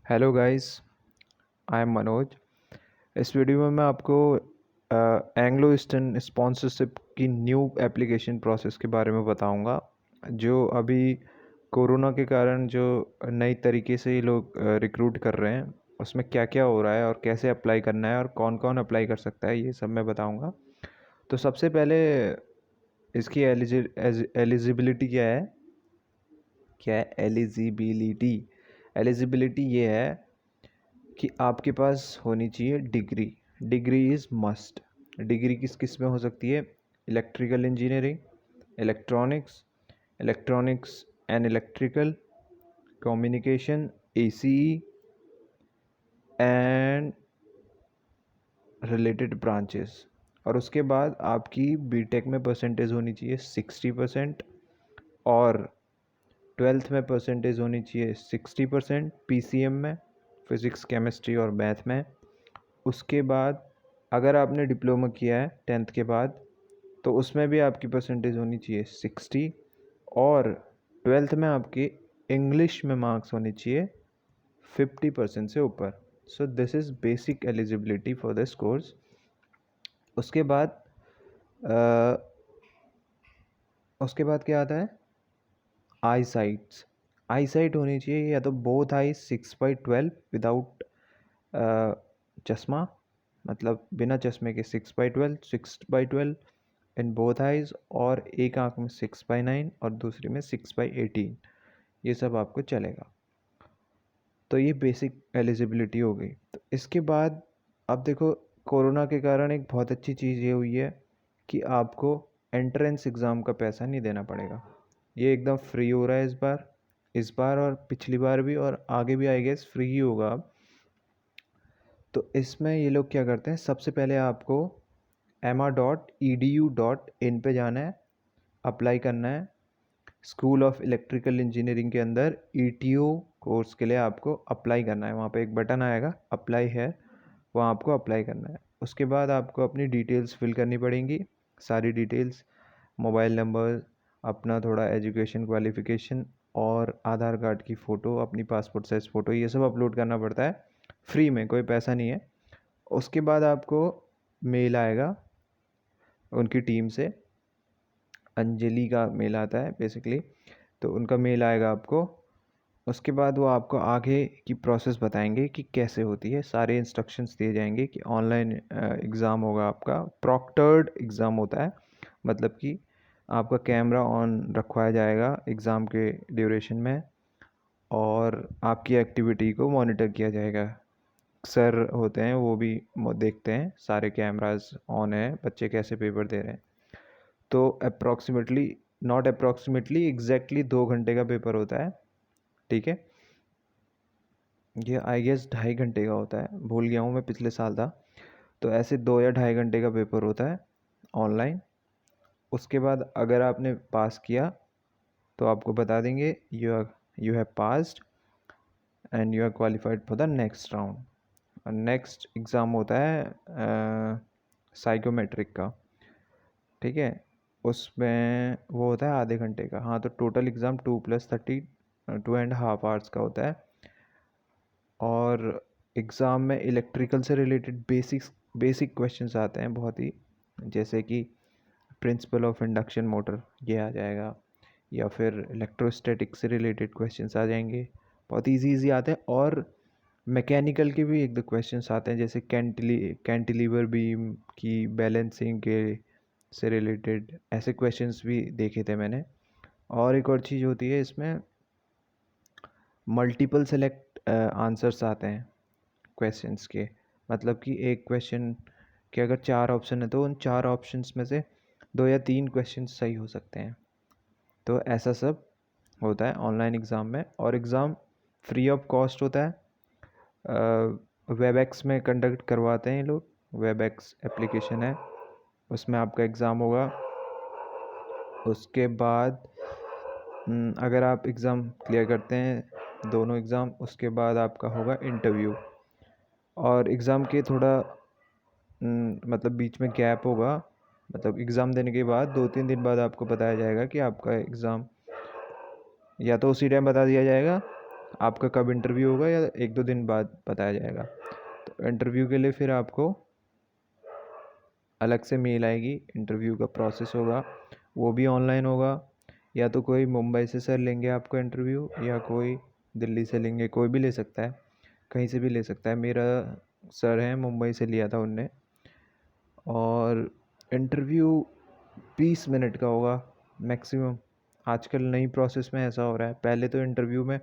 Hello guys, I am Manoj. इस video में मैं आपको एंग्लो ईस्टर्न स्पॉन्सरशिप की न्यू एप्लीकेशन प्रोसेस के बारे में बताऊंगा, जो अभी कोरोना के कारण जो नई तरीके से ये लोग रिक्रूट कर रहे हैं, उसमें क्या क्या हो रहा है और कैसे अप्लाई करना है और कौन कौन अप्लाई कर सकता है, ये सब मैं बताऊंगा। तो सबसे पहले इसकी एलिजिबिलिटी क्या है एलिजिबिलिटी। एलिजिबिलिटी ये है कि आपके पास होनी चाहिए degree. Degree is must. Degree किस किस में हो सकती है? Electrical engineering, electronics, electronics and electrical, communication, ACE and related branches. और उसके बाद आपकी बीटेक में परसेंटेज होनी चाहिए 60%, और ट्वेल्थ में परसेंटेज होनी चाहिए 60% पीसीएम में, फिज़िक्स केमिस्ट्री और मैथ में। उसके बाद अगर आपने डिप्लोमा किया है 10th के बाद, तो उसमें भी आपकी परसेंटेज होनी चाहिए 60, और ट्वेल्थ में आपके इंग्लिश में मार्क्स होने चाहिए 50% से ऊपर। So this is basic eligibility for this course. उसके बाद उसके बाद क्या आता है? आई साइट्स। आई साइट होनी चाहिए या तो बोथ आई 6/12 विदाउट चश्मा, मतलब बिना चश्मे के 6/12 इन बोथ आइज, और एक आँख में 6/9 और दूसरी में 6/18। ये सब आपको चलेगा। तो ये बेसिक एलिजिबिलिटी हो गई। तो इसके बाद अब देखो, कोरोना के कारण एक बहुत अच्छी चीज़ ये हुई है कि आपको एंट्रेंस एग्ज़ाम का पैसा नहीं देना पड़ेगा। ये एकदम फ्री हो रहा है इस बार और पिछली बार भी, और आगे भी आई गेस फ्री ही होगा अब। तो इसमें ये लोग क्या करते हैं, सबसे पहले आपको emma.edu.in पे जाना है, अप्लाई करना है। स्कूल ऑफ इलेक्ट्रिकल इंजीनियरिंग के अंदर ईटीओ कोर्स के लिए आपको अप्लाई करना है। वहाँ पे एक बटन आएगा अप्लाई है, वहाँ आपको अप्लाई करना है। उसके बाद आपको अपनी डिटेल्स फिल करनी पड़ेंगी, सारी डिटेल्स, मोबाइल नंबर, अपना थोड़ा एजुकेशन क्वालिफ़िकेशन, और आधार कार्ड की फ़ोटो, अपनी पासपोर्ट साइज़ फ़ोटो, ये सब अपलोड करना पड़ता है फ्री में, कोई पैसा नहीं है। उसके बाद आपको मेल आएगा उनकी टीम से, अंजलि का मेल आता है बेसिकली, तो उनका मेल आएगा आपको। उसके बाद वो आपको आगे की प्रोसेस बताएंगे कि कैसे होती है, सारे इंस्ट्रक्शंस दिए जाएंगे कि ऑनलाइन एग्ज़ाम होगा, आपका प्रॉक्टर्ड एग्ज़ाम होता है, मतलब कि आपका कैमरा ऑन रखवाया जाएगा एग्ज़ाम के ड्यूरेशन में, और आपकी एक्टिविटी को मॉनिटर किया जाएगा। सर होते हैं वो भी देखते हैं सारे कैमरास ऑन है, बच्चे कैसे पेपर दे रहे हैं। तो अप्रॉक्सीमेटली, नॉट अप्रॉक्सीमेटली, एग्जैक्टली 2 घंटे का पेपर होता है, ठीक है। ये आई गेस 2.5 घंटे का होता है, भूल गया हूँ मैं, पिछले साल था। तो ऐसे 2 या 2.5 घंटे का पेपर होता है ऑनलाइन। उसके बाद अगर आपने पास किया तो आपको बता देंगे you have passed and you are qualified for the next round. Next exam होता है साइकोमेट्रिक का, ठीक है। उसमें वो होता है आधे घंटे का। हाँ, तो टोटल एग्ज़ाम 2+30, 2.5 आवर्स का होता है। और एग्ज़ाम में इलेक्ट्रिकल से रिलेटेड बेसिक क्वेश्चंस आते हैं बहुत ही, जैसे कि प्रिंसिपल ऑफ इंडक्शन मोटर, ये आ जाएगा, या फिर इलेक्ट्रोस्टैटिक से रिलेटेड क्वेश्चंस आ जाएंगे, बहुत इजी आते हैं। और मैकेनिकल के भी एक दो क्वेश्चंस आते हैं, जैसे कैंटिलीवर बीम की बैलेंसिंग के से रिलेटेड ऐसे क्वेश्चंस भी देखे थे मैंने। और एक और चीज़ होती है इसमें, मल्टीपल सेलेक्ट आंसर्स आते हैं क्वेश्चंस के, मतलब कि एक क्वेश्चन के अगर 4 ऑप्शन है तो उन 4 ऑप्शंस में से 2 या 3 क्वेश्चन सही हो सकते हैं। तो ऐसा सब होता है ऑनलाइन एग्ज़ाम में, और एग्ज़ाम फ्री ऑफ कॉस्ट होता है। वेबएक्स में कंडक्ट करवाते हैं ये लोग, वेबएक्स एप्लीकेशन है, उसमें आपका एग्ज़ाम होगा। उसके बाद अगर आप एग्ज़ाम क्लियर करते हैं दोनों एग्ज़ाम, उसके बाद आपका होगा इंटरव्यू। और एग्ज़ाम के थोड़ा मतलब बीच में गैप होगा, मतलब एग्ज़ाम देने के बाद 2-3 दिन बाद आपको बताया जाएगा कि आपका एग्ज़ाम, या तो उसी टाइम बता दिया जाएगा आपका कब इंटरव्यू होगा या 1-2 दिन बाद बताया जाएगा। तो इंटरव्यू के लिए फिर आपको अलग से मेल आएगी, इंटरव्यू का प्रोसेस होगा, वो भी ऑनलाइन होगा। या तो कोई मुंबई से सर लेंगे आपको इंटरव्यू, या कोई दिल्ली से लेंगे, कोई भी ले सकता है, कहीं से भी ले सकता है। मेरा सर है, मुंबई से लिया था उनने। और इंटरव्यू 20 मिनट का होगा मैक्सिमम। आजकल नई प्रोसेस में ऐसा हो रहा है। पहले तो इंटरव्यू में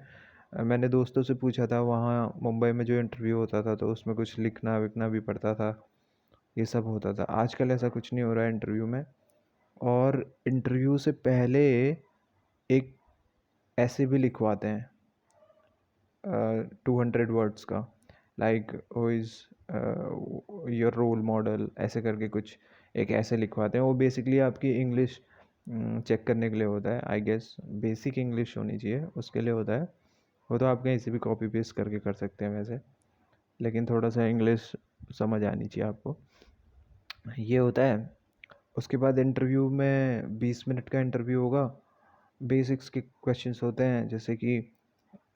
मैंने दोस्तों से पूछा था, वहाँ मुंबई में जो इंटरव्यू होता था तो उसमें कुछ लिखना विखना भी पड़ता था, ये सब होता था। आजकल ऐसा कुछ नहीं हो रहा है इंटरव्यू में। और इंटरव्यू से पहले एक ऐसे भी लिखवाते हैं 200 वर्ड्स का, like who is your role model, ऐसे करके कुछ एक ऐसे लिखवाते हैं। वो बेसिकली आपकी इंग्लिश चेक करने के लिए होता है, आई गेस बेसिक इंग्लिश होनी चाहिए उसके लिए होता है। वो तो आप कहीं से भी कॉपी पेस्ट करके कर सकते हैं वैसे, लेकिन थोड़ा सा इंग्लिश समझ आनी चाहिए आपको, ये होता है। उसके बाद इंटरव्यू में 20 मिनट का इंटरव्यू होगा। बेसिक्स के क्वेश्चंस होते हैं, जैसे कि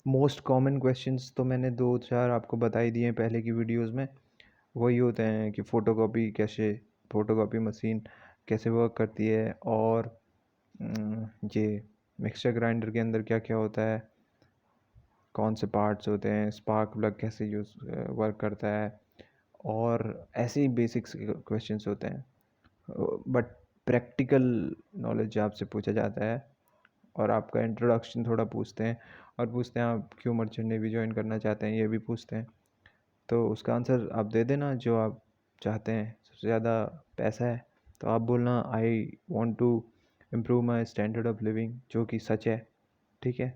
मोस्ट कॉमन क्वेश्चंस तो मैंने 2-4 आपको बता ही दिए हैं पहले की वीडियोस में। वही होते हैं कि फ़ोटोकॉपी मशीन कैसे वर्क करती है, और ये मिक्सचर ग्राइंडर के अंदर क्या क्या होता है, कौन से पार्ट्स होते हैं, स्पार्क प्लग कैसे वर्क करता है, और ऐसे ही बेसिक्स क्वेश्चंस होते हैं। बट प्रैक्टिकल नॉलेज आपसे पूछा जाता है, और आपका इंट्रोडक्शन थोड़ा पूछते हैं, और पूछते हैं आप क्यों मर्चेंट नेवी ज्वाइन करना चाहते हैं, ये भी पूछते हैं। तो उसका आंसर आप दे देना जो आप चाहते हैं। सबसे ज़्यादा पैसा है तो आप बोलना I want to improve my standard of living, जो कि सच है, ठीक है।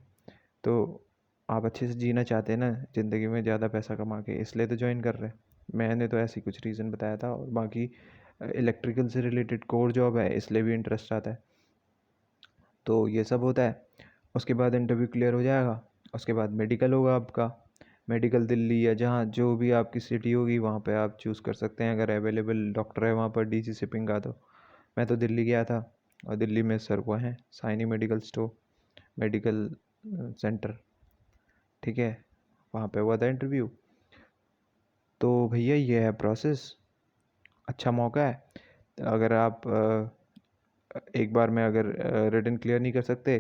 तो आप अच्छे से जीना चाहते हैं ना ज़िंदगी में, ज़्यादा पैसा कमा के, इसलिए तो ज्वाइन कर रहे हैं। मैंने तो ऐसी कुछ रीज़न बताया था। और बाकी इलेक्ट्रिकल से रिलेटेड कोर जॉब है, इसलिए भी इंटरेस्ट आता है। तो ये सब होता है। उसके बाद इंटरव्यू क्लियर हो जाएगा, उसके बाद मेडिकल होगा आपका। मेडिकल दिल्ली या जहाँ जो भी आपकी सिटी होगी वहाँ पे आप चूज़ कर सकते हैं, अगर अवेलेबल डॉक्टर है वहाँ पर डीसी शिपिंग का। तो मैं तो दिल्ली गया था, और दिल्ली में सर वो हैं Saini medical store, medical centre, ठीक है, वहाँ पे हुआ था इंटरव्यू। तो भैया ये है प्रोसेस। अच्छा मौका है। अगर आप एक बार में अगर रिटन क्लियर नहीं कर सकते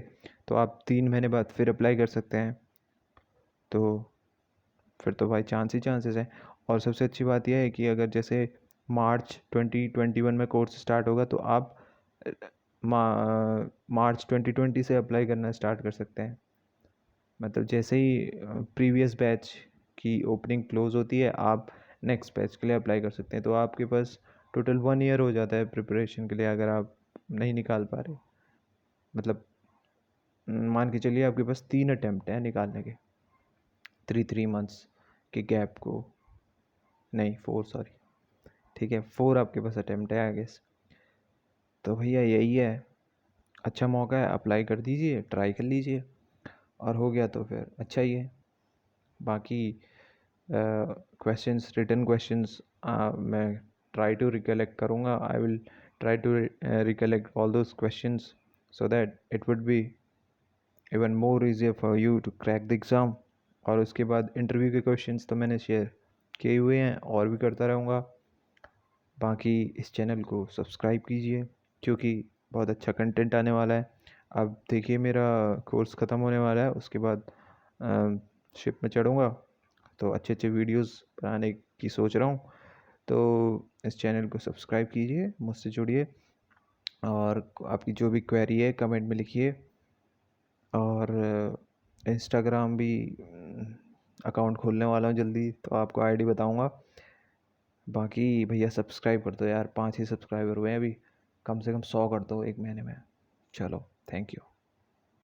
तो आप 3 महीने बाद फिर अप्लाई कर सकते हैं। तो फिर तो भाई चांस ही चांसेस हैं। और सबसे अच्छी बात यह है कि अगर जैसे मार्च 2021 में कोर्स स्टार्ट होगा तो आप मार्च 2020 से अप्लाई करना स्टार्ट कर सकते हैं। मतलब जैसे ही प्रीवियस बैच की ओपनिंग क्लोज होती है, आप नेक्स्ट बैच के लिए अप्लाई कर सकते हैं। तो आपके पास टोटल 1 ईयर हो जाता है प्रिपरेशन के लिए, अगर आप नहीं निकाल पा रहे। मतलब मान के चलिए आपके पास 3 अटैम्प्ट हैं निकालने के, 3 मंथ्स के गैप को, नहीं 4, सॉरी, ठीक है, 4 आपके पास अटैम्प्ट है आई गेस। तो भैया यही है, अच्छा मौका है, अप्लाई कर दीजिए, ट्राई कर लीजिए, और हो गया तो फिर अच्छा ही है। बाकी क्वेश्चंस, रिटन क्वेश्चंस मैं ट्राई टू रिकलेक्ट करूँगा। I will try to recollect all those questions so that it would be even more easier for you to crack the exam. और उसके बाद इंटरव्यू के क्वेश्चंस तो मैंने शेयर किए हुए हैं, और भी करता रहूँगा। बाकी इस चैनल को सब्सक्राइब कीजिए, क्योंकि बहुत अच्छा कंटेंट आने वाला है। अब देखिए मेरा कोर्स ख़त्म होने वाला है, उसके बाद शिप में चढ़ूँगा, तो अच्छे अच्छे वीडियोस बनाने की सोच रहा हूँ। तो इस चैनल को सब्सक्राइब कीजिए, मुझसे जुड़िए, और आपकी जो भी क्वेरी है कमेंट में लिखिए। और इंस्टाग्राम भी अकाउंट खोलने वाला हूँ जल्दी, तो आपको आईडी बताऊँगा। बाकी भैया सब्सक्राइब कर दो यार, 5 ही सब्सक्राइबर हुए हैं अभी, कम से कम 100 कर दो एक महीने में। चलो, थैंक यू।